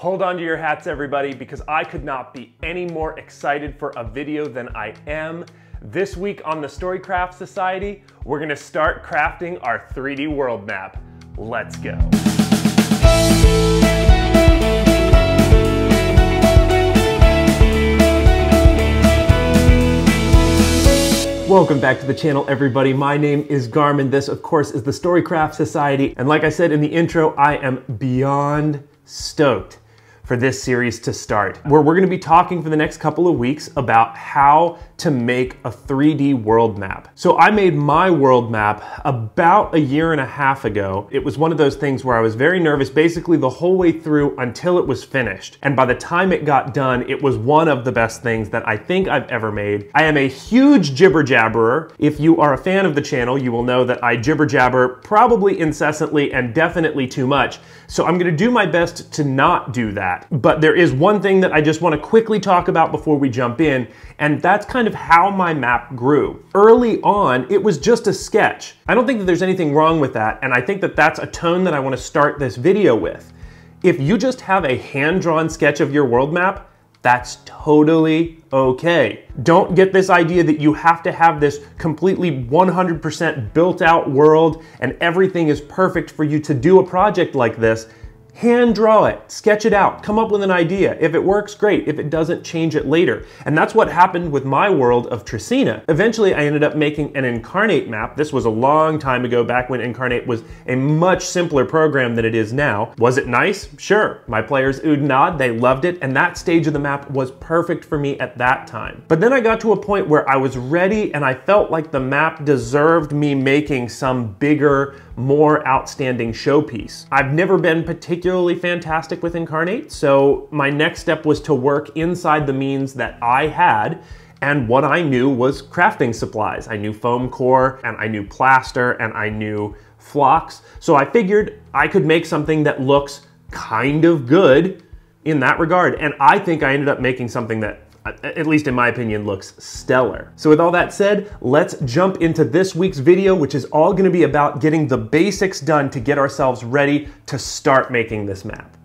Hold on to your hats, everybody, because I could not be any more excited for a video than I am. This week on the Storycraft Society, we're gonna start crafting our 3D world map. Let's go. Welcome back to the channel, everybody. My name is Garmin. This, of course, is the Storycraft Society. And like I said in the intro, I am beyond stoked for this series to start, where we're gonna be talking for the next couple of weeks about how to make a 3D world map. So I made my world map about a year and a half ago. It was one of those things where I was very nervous basically the whole way through until it was finished. And by the time it got done, it was one of the best things that I think I've ever made. I am a huge jibber jabberer. If you are a fan of the channel, you will know that I jibber jabber probably incessantly and definitely too much. So I'm gonna do my best to not do that. But there is one thing that I just wanna quickly talk about before we jump in, and that's kind of how my map grew. Early on, it was just a sketch. I don't think that there's anything wrong with that, and I think that that's a tone that I wanna start this video with. If you just have a hand-drawn sketch of your world map, that's totally okay. Don't get this idea that you have to have this completely 100% built out world and everything is perfect for you to do a project like this. Hand draw it, sketch it out, come up with an idea. If it works, great. If it doesn't, change it later. And that's what happened with my world of Tresina. Eventually, I ended up making an Incarnate map. This was a long time ago, back when Incarnate was a much simpler program than it is now. Was it nice? Sure. My players oohed and awed, they loved it, and that stage of the map was perfect for me at that time. But then I got to a point where I was ready and I felt like the map deserved me making some bigger, more outstanding showpiece. I've never been particularly fantastic with Incarnate, so my next step was to work inside the means that I had, and what I knew was crafting supplies. I knew foam core, and I knew plaster, and I knew flocks, so I figured I could make something that looks kind of good in that regard, and I think I ended up making something that, at least in my opinion, looks stellar. So with all that said, let's jump into this week's video, which is all gonna be about getting the basics done to get ourselves ready to start making this map.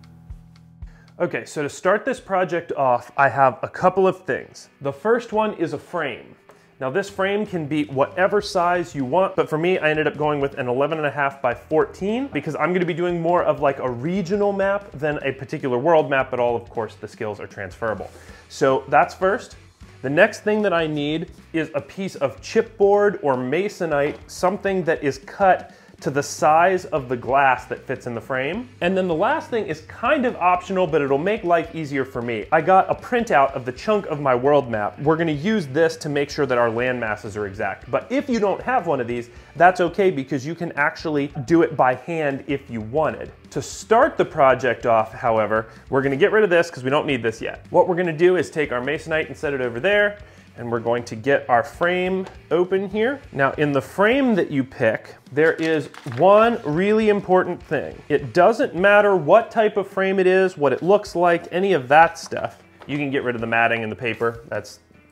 Okay, so to start this project off, I have a couple of things. The first one is a frame. Now this frame can be whatever size you want, but for me, I ended up going with an 11.5 by 14 because I'm gonna be doing more of like a regional map than a particular world map, but all of course the skills are transferable. So that's first. The next thing that I need is a piece of chipboard or masonite, something that is cut to the size of the glass that fits in the frame. And then the last thing is kind of optional, but it'll make life easier for me. I got a printout of the chunk of my world map. We're gonna use this to make sure that our landmasses are exact. But if you don't have one of these, that's okay because you can actually do it by hand if you wanted. To start the project off, however, we're gonna get rid of this because we don't need this yet. What we're gonna do is take our masonite and set it over there, and we're going to get our frame open here. Now in the frame that you pick, there is one really important thing. It doesn't matter what type of frame it is, what it looks like, any of that stuff. You can get rid of the matting and the paper,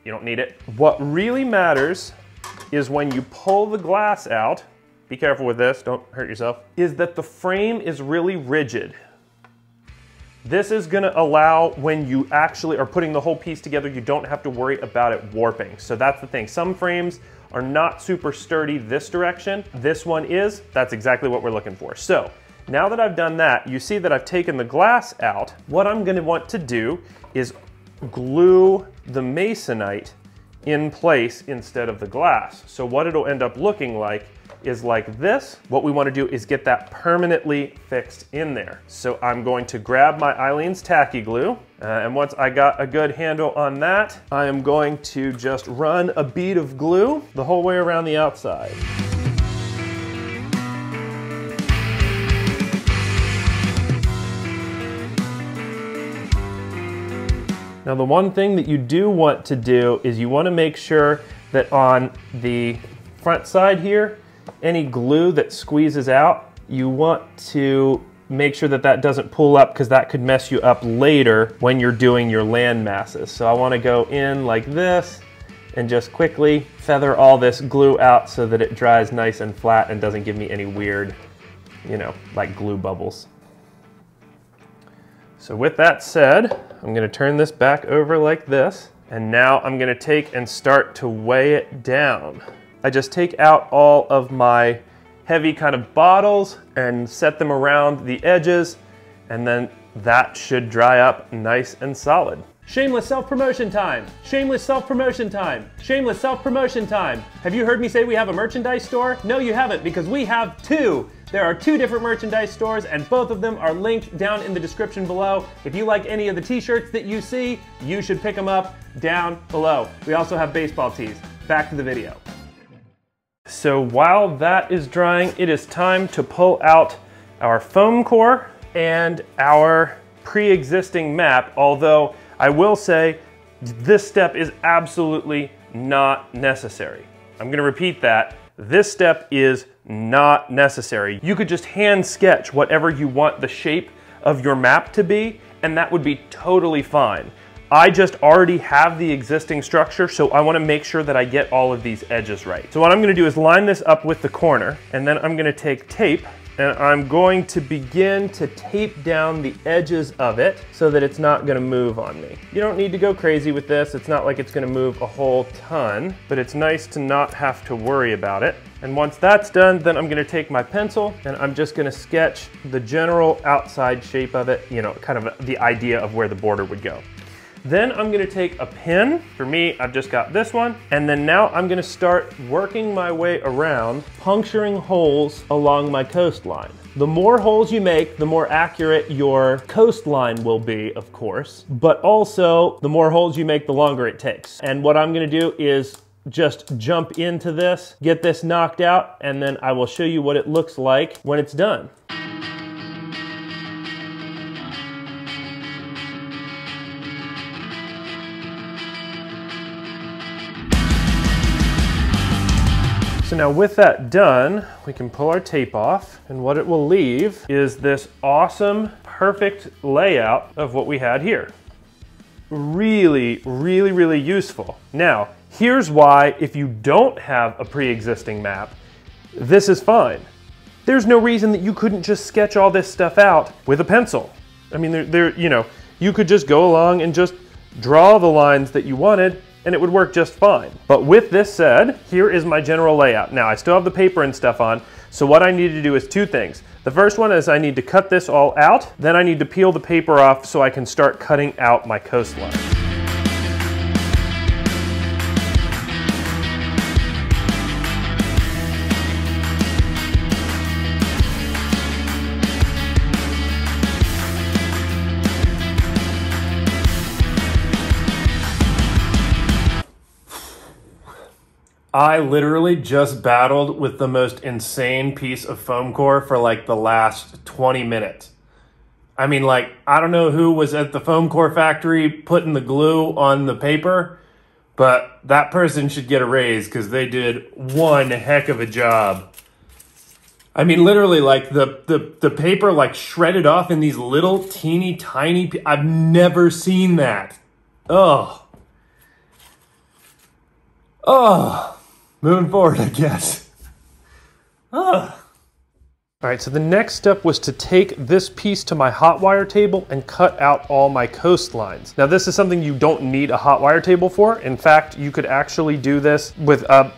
you don't need it. What really matters is when you pull the glass out, be careful with this, don't hurt yourself, is that the frame is really rigid. This is gonna allow when you actually are putting the whole piece together, you don't have to worry about it warping. So that's the thing. Some frames are not super sturdy this direction. This one is, that's exactly what we're looking for. So now that I've done that, you see that I've taken the glass out. What I'm gonna want to do is glue the masonite in place instead of the glass. So what it'll end up looking like is like this. What we want to do is get that permanently fixed in there. So I'm going to grab my Eileen's tacky glue, and once I got a good handle on that, I am going to just run a bead of glue the whole way around the outside. Now the one thing that you do want to do is you want to make sure that on the front side here, any glue that squeezes out, you want to make sure that that doesn't pull up because that could mess you up later when you're doing your landmasses. So I want to go in like this and just quickly feather all this glue out so that it dries nice and flat and doesn't give me any weird, like glue bubbles. So with that said, I'm gonna turn this back over like this, and now I'm gonna take and start to weigh it down. I just take out all of my heavy kind of bottles and set them around the edges, and then that should dry up nice and solid. Shameless self-promotion time, shameless self-promotion time, shameless self-promotion time. Have you heard me say we have a merchandise store? No, you haven't, because we have two. There are two different merchandise stores, and both of them are linked down in the description below. If you like any of the t-shirts that you see, you should pick them up down below. We also have baseball tees. Back to the video. So while that is drying, it is time to pull out our foam core and our pre-existing map, although I will say this step is absolutely not necessary. I'm gonna repeat that. This step is not necessary. You could just hand sketch whatever you want the shape of your map to be, and that would be totally fine. I just already have the existing structure, so I want to make sure that I get all of these edges right. So what I'm going to do is line this up with the corner, and then I'm going to take tape, and I'm going to begin to tape down the edges of it so that it's not going to move on me. You don't need to go crazy with this. It's not like it's going to move a whole ton, but it's nice to not have to worry about it. And once that's done, then I'm going to take my pencil and I'm just going to sketch the general outside shape of it, you know, kind of the idea of where the border would go. Then I'm gonna take a pin. For me, I've just got this one. And then now I'm gonna start working my way around, puncturing holes along my coastline. The more holes you make, the more accurate your coastline will be, of course. But also, the more holes you make, the longer it takes. And what I'm gonna do is just jump into this, get this knocked out, and then I will show you what it looks like when it's done. So now with that done, we can pull our tape off, and what it will leave is this awesome, perfect layout of what we had here. Really, really, really useful. Now, here's why if you don't have a pre-existing map, this is fine. There's no reason that you couldn't just sketch all this stuff out with a pencil. I mean, you know, you could just go along and just draw the lines that you wanted, and it would work just fine. But with this said, here is my general layout. Now, I still have the paper and stuff on, so what I need to do is two things. The first one is I need to cut this all out, then I need to peel the paper off so I can start cutting out my coastline. I literally just battled with the most insane piece of foam core for like the last 20 minutes. I mean, like, I don't know who was at the foam core factory putting the glue on the paper, but that person should get a raise because they did one heck of a job. I mean, literally, like, the paper, like, shredded off in these little teeny tiny, I've never seen that. Oh. Oh. Moving forward, I guess. Ugh. All right, so the next step was to take this piece to my hot wire table and cut out all my coastlines. Now, this is something you don't need a hot wire table for. In fact, you could actually do this with a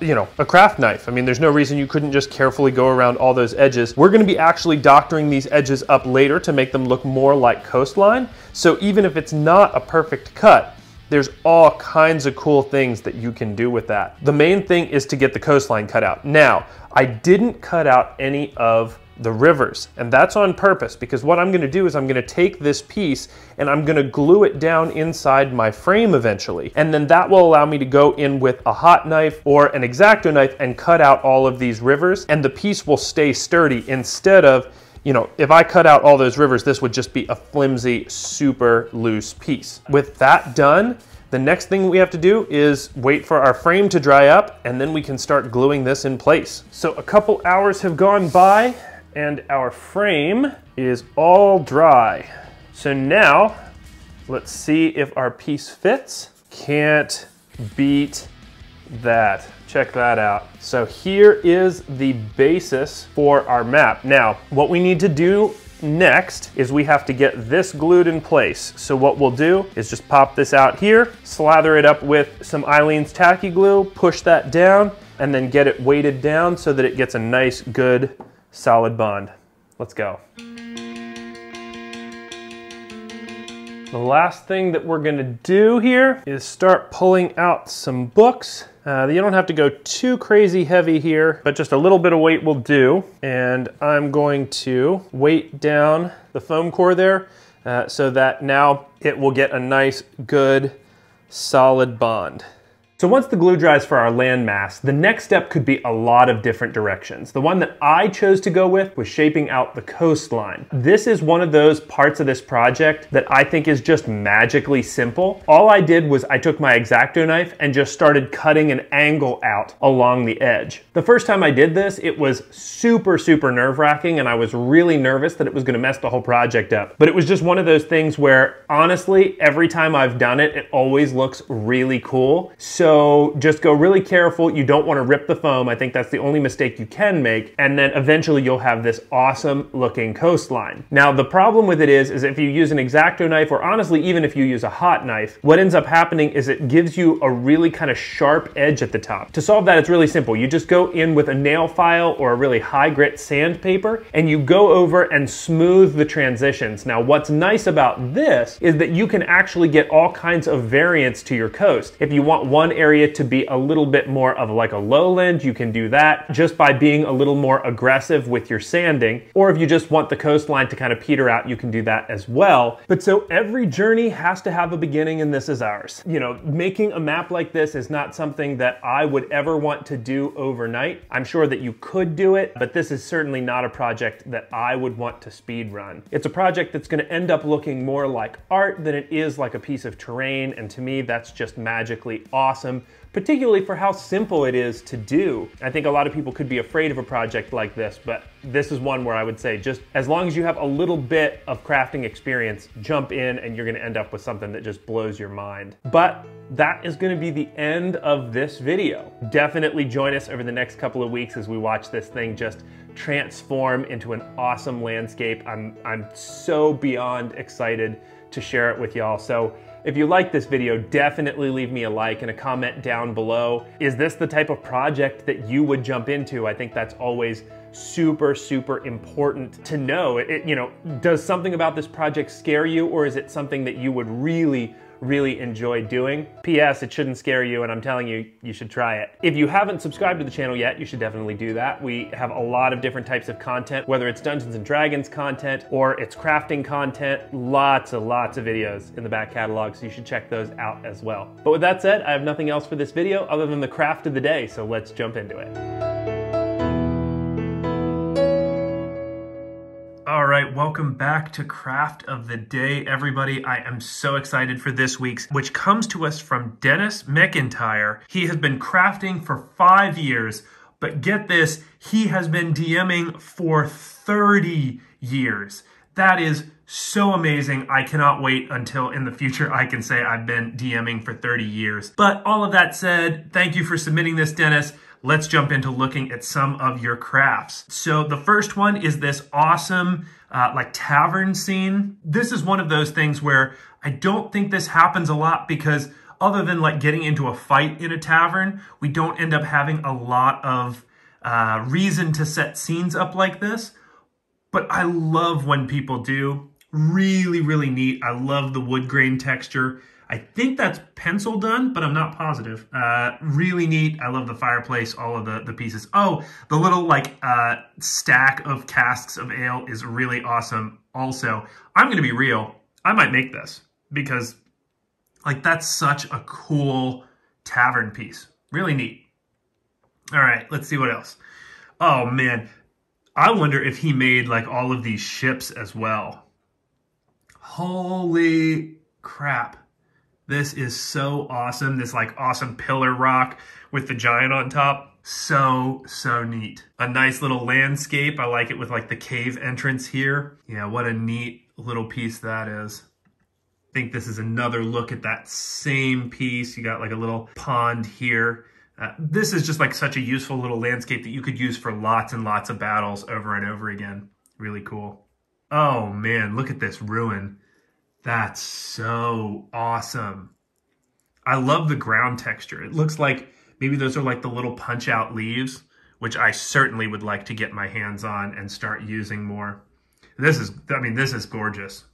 craft knife. I mean, there's no reason you couldn't just carefully go around all those edges. We're gonna be actually doctoring these edges up later to make them look more like coastline. So even if it's not a perfect cut, there's all kinds of cool things that you can do with that. The main thing is to get the coastline cut out. Now, I didn't cut out any of the rivers, and that's on purpose because what I'm gonna do is I'm gonna take this piece and I'm gonna glue it down inside my frame eventually. And then that will allow me to go in with a hot knife or an X-Acto knife and cut out all of these rivers, and the piece will stay sturdy instead of, you know, if I cut out all those rivers, this would just be a flimsy, super loose piece. With that done, the next thing we have to do is wait for our frame to dry up, and then we can start gluing this in place. So a couple hours have gone by, and our frame is all dry. So now, let's see if our piece fits. Can't beat that. Check that out. So here is the basis for our map. Now, what we need to do next is we have to get this glued in place. So what we'll do is just pop this out here, slather it up with some Eileen's tacky glue, push that down, and then get it weighted down so that it gets a nice, good, solid bond. Let's go. The last thing that we're gonna do here is start pulling out some books. You don't have to go too crazy heavy here, but just a little bit of weight will do. And I'm going to weight down the foam core there so that now it will get a nice, good, solid bond. So once the glue dries for our landmass, the next step could be a lot of different directions. The one that I chose to go with was shaping out the coastline. This is one of those parts of this project that I think is just magically simple. All I did was I took my X-Acto knife and just started cutting an angle out along the edge. The first time I did this, it was super, super nerve-wracking, and I was really nervous that it was gonna mess the whole project up. But it was just one of those things where, honestly, every time I've done it, it always looks really cool. So just go really careful. You don't want to rip the foam. I think that's the only mistake you can make. And then eventually you'll have this awesome looking coastline. Now, the problem with it is if you use an X-Acto knife, or honestly, even if you use a hot knife, what ends up happening is it gives you a really kind of sharp edge at the top. To solve that, it's really simple. You just go in with a nail file or a really high grit sandpaper, and you go over and smooth the transitions. Now, what's nice about this is that you can actually get all kinds of variants to your coast. If you want one area to be a little bit more of like a lowland, you can do that just by being a little more aggressive with your sanding. Or if you just want the coastline to kind of peter out, you can do that as well. But so every journey has to have a beginning, and this is ours. You know, making a map like this is not something that I would ever want to do overnight. I'm sure that you could do it, but this is certainly not a project that I would want to speed run. It's a project that's going to end up looking more like art than it is like a piece of terrain, and to me that's just magically awesome, particularly for how simple it is to do. I think a lot of people could be afraid of a project like this, but this is one where I would say just as long as you have a little bit of crafting experience, jump in and you're gonna end up with something that just blows your mind. But that is gonna be the end of this video. Definitely join us over the next couple of weeks as we watch this thing just transform into an awesome landscape. I'm so beyond excited to share it with y'all. So if you like this video, definitely leave me a like and a comment down below. Is this the type of project that you would jump into? I think that's always super, super important to know. You know, does something about this project scare you, or is it something that you would really enjoy doing? P.S. It shouldn't scare you, and I'm telling you, you should try it. If you haven't subscribed to the channel yet, you should definitely do that. We have a lot of different types of content, whether it's Dungeons and Dragons content or it's crafting content, lots of videos in the back catalog, so you should check those out as well. But with that said, I have nothing else for this video other than the craft of the day, so let's jump into it. All right, welcome back to Craft of the Day, everybody. I am so excited for this week's, which comes to us from Dennis McIntyre. He has been crafting for 5 years, but get this, he has been DMing for 30 years. That is so amazing. I cannot wait until in the future I can say I've been DMing for 30 years. But all of that said, thank you for submitting this, Dennis. Let's jump into looking at some of your crafts. So the first one is this awesome like tavern scene. This is one of those things where I don't think this happens a lot because other than like getting into a fight in a tavern, we don't end up having a lot of reason to set scenes up like this. But I love when people do. Really neat. I love the wood grain texture. I think that's pencil done, but I'm not positive. Really neat. I love the fireplace, all of the pieces. Oh, the little like stack of casks of ale is really awesome. Also, I'm gonna be real. I might make this because like that's such a cool tavern piece. Really neat. All right, let's see what else. Oh man, I wonder if he made like all of these ships as well. Holy crap. This is so awesome. This like awesome pillar rock with the giant on top. So neat. A nice little landscape. I like it with like the cave entrance here. Yeah, what a neat little piece that is. I think this is another look at that same piece. You got like a little pond here. This is just like such a useful little landscape that you could use for lots and lots of battles over and over again. Really cool. Oh man, look at this ruin. That's so awesome. I love the ground texture. It looks like maybe those are like the little punch out leaves, which I certainly would like to get my hands on and start using more. This is gorgeous.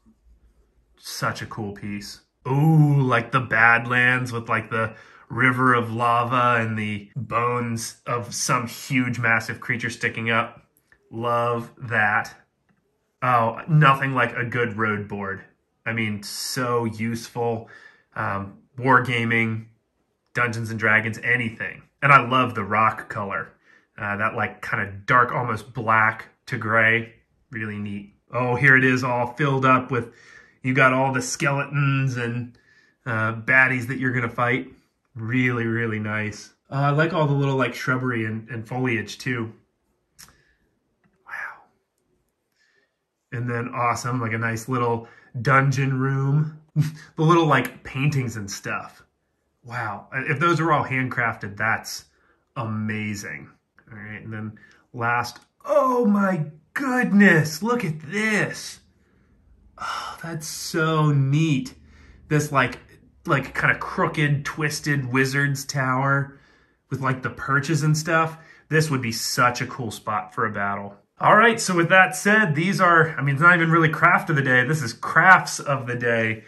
Such a cool piece. Ooh, like the Badlands with like the river of lava and the bones of some huge, massive creature sticking up. Love that. Oh, nothing like a good road board. I mean, so useful. Wargaming, Dungeons and Dragons, anything. And I love the rock color. That like kind of dark, almost black to gray. Really neat. Oh, here it is all filled up with, you got all the skeletons and baddies that you're going to fight. Really, really nice. I like all the little like shrubbery and foliage too. Wow. And then awesome, like a nice little dungeon room. The little like paintings and stuff. Wow. If those are all handcrafted, that's amazing. All right. And then last, oh my goodness, look at this. Oh, that's so neat. This like kind of crooked, twisted wizard's tower with like the perches and stuff. This would be such a cool spot for a battle. All right, so with that said, these are, I mean, it's not even really craft of the day. This is crafts of the day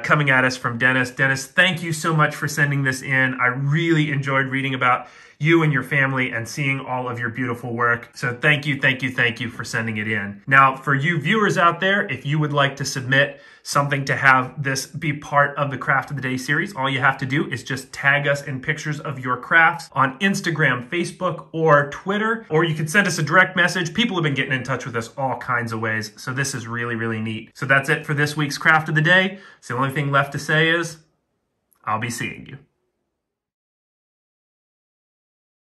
coming at us from Dennis. Dennis, thank you so much for sending this in. I really enjoyed reading about you and your family and seeing all of your beautiful work. So thank you, thank you, thank you for sending it in. Now, for you viewers out there, if you would like to submit something to have this be part of the Craft of the Day series, all you have to do is just tag us in pictures of your crafts on Instagram, Facebook, or Twitter, or you can send us a direct message. People have been getting in touch with us all kinds of ways, so this is really, really neat. So that's it for this week's Craft of the Day. So the only thing left to say is, I'll be seeing you.